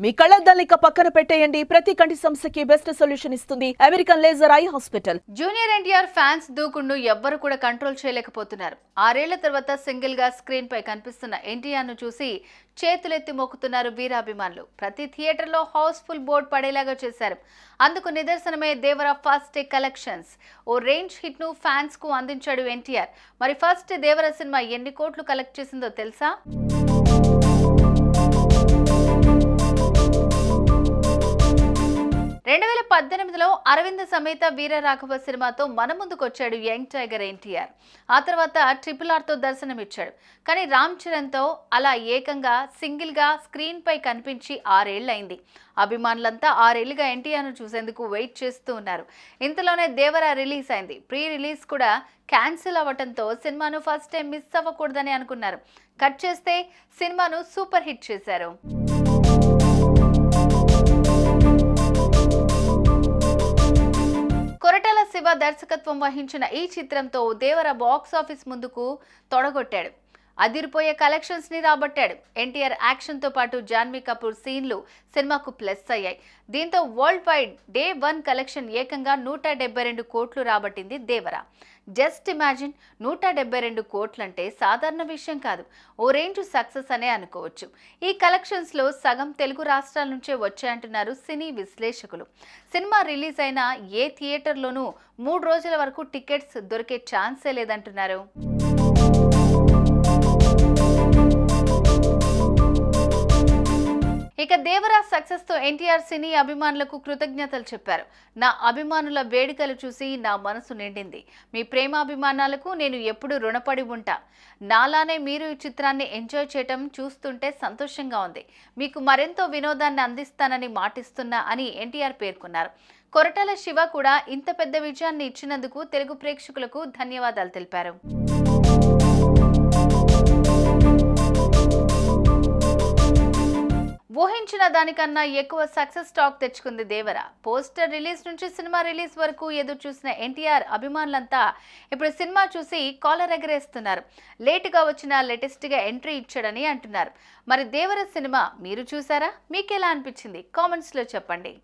మీ కళ్ళద్దాల్ని పక్కన పెట్టేయండి. ప్రతి కంటి సమస్యకి బెస్ట్ సొల్యూషన్ ఇస్తుంది American laser eye hospital. Junior NTR fans దూకుడును ఎవ్వరు కూడా కంట్రోల్ చేయలేకపోతున్నారు. 6 ఏళ్ల తర్వాత సింగిల్ గా స్క్రీన్ పై కనిపిస్తున్న ఎన్టీఆర్ ను చూసి చేతులెత్తి మొక్కుతున్నారు వీరాభిమానులు. ప్రతి థియేటర్ లో హౌస్ఫుల్ బోర్డ్ పడేలాగా చేశారు. అందుకు నిదర్శనమే దేవర ఫస్ట్ డే కలెక్షన్స్. ఓ రేంజ్ హిట్ ను ఫ్యాన్స్ కు అందించాడు ఎన్టీఆర్. మరి ఫస్ట్ దేవర సినిమా ఎన్ని కోట్లు కలెక్ట్ చేసిందో తెలుసా? 2018లో అరవింద సమేత వీర రాఘవ సినిమాతో మన ముందుకొచ్చాడు యంగ్ టైగర్ ఎన్టీఆర్. ఆ తర్వాత RRR తో దర్శనమిచ్చాడు. కానీ రామ్ చరణ్ తో అలా ఏకంగా సింగిల్ గా స్క్రీన్ పై కనిపించి 6 ఏళ్లైంది. అభిమానులంతా 6 ఏళ్లుగా ఎన్టీఆర్ ను చూసేందుకు వెయిట్ చేస్తూ ఉన్నారు. ఇంతలోనే దేవర రిలీజ్ అయింది. ప్రీ రిలీజ్ కూడా క్యాన్సిల్ అవ్వడంతో సినిమాను ఫస్ట్ టైం మిస్ అవ్వకూడదని అనుకున్నారు. కట్ చేస్తే సినిమాను సూపర్ హిట్ చేశారు. కొరటాల శివ దర్శకత్వం వహించిన ఈ చిత్రంతో దేవర బాక్స్ ఆఫీస్ ముందుకు తొడగొట్టాడు. అదిరిపోయే కలెక్షన్స్ ని రాబట్టాడు. ఎన్టీఆర్ యాక్షన్ తో పాటు జాన్వీ కపూర్ సీన్లు సినిమాకు ప్లస్ అయ్యాయి. దీంతో వరల్డ్ వైడ్ డే 1 కలెక్షన్ ఏకంగా 172 కోట్లు రాబట్టింది దేవర. జస్ట్ ఇమాజిన్, 172 కోట్లంటే సాధారణ విషయం కాదు. ఓ రేంజ్ సక్సెస్ అనే అనుకోవచ్చు. ఈ కలెక్షన్స్ లో సగం తెలుగు రాష్ట్రాల నుంచే వచ్చాయంటున్నారు సినీ విశ్లేషకులు. సినిమా రిలీజ్ అయిన ఏ థియేటర్లోనూ 3 రోజుల వరకు టికెట్స్ దొరికే ఛాన్సే లేదంటున్నారు. ఇక దేవర సక్సెస్ తో ఎన్టీఆర్ సినీ అభిమానులకు కృతజ్ఞతలు చెప్పారు. నా అభిమానుల వేడుకలు చూసి నా మనసు నిండింది. మీ ప్రేమాభిమానాలకు నేను ఎప్పుడు రుణపడి ఉంటా. నాలానే మీరు ఈ చిత్రాన్ని ఎంజాయ్ చేయటం చూస్తుంటే సంతోషంగా ఉంది. మీకు మరెంతో వినోదాన్ని అందిస్తానని మాటిస్తున్నా అని ఎన్టీఆర్ పేర్కొన్నారు. కొరటాల శివ కూడా ఇంత పెద్ద విజయాన్ని ఇచ్చినందుకు తెలుగు ప్రేక్షకులకు ధన్యవాదాలు తెలిపారు. ఊహించిన దానికన్నా ఎక్కువ సక్సెస్ టాక్ తెచ్చుకుంది దేవర. పోస్టర్ రిలీజ్ నుంచి సినిమా రిలీజ్ వరకు ఎదురు చూసిన ఎన్టీఆర్ అభిమానులంతా ఇప్పుడు సినిమా చూసి కాలర్ ఎగరేస్తున్నారు. లేటుగా వచ్చిన లేటెస్ట్ గా ఎంట్రీ ఇచ్చాడని అంటున్నారు. మరి దేవర సినిమా మీరు చూసారా? మీకెలా అనిపించింది? కామెంట్స్ లో చెప్పండి.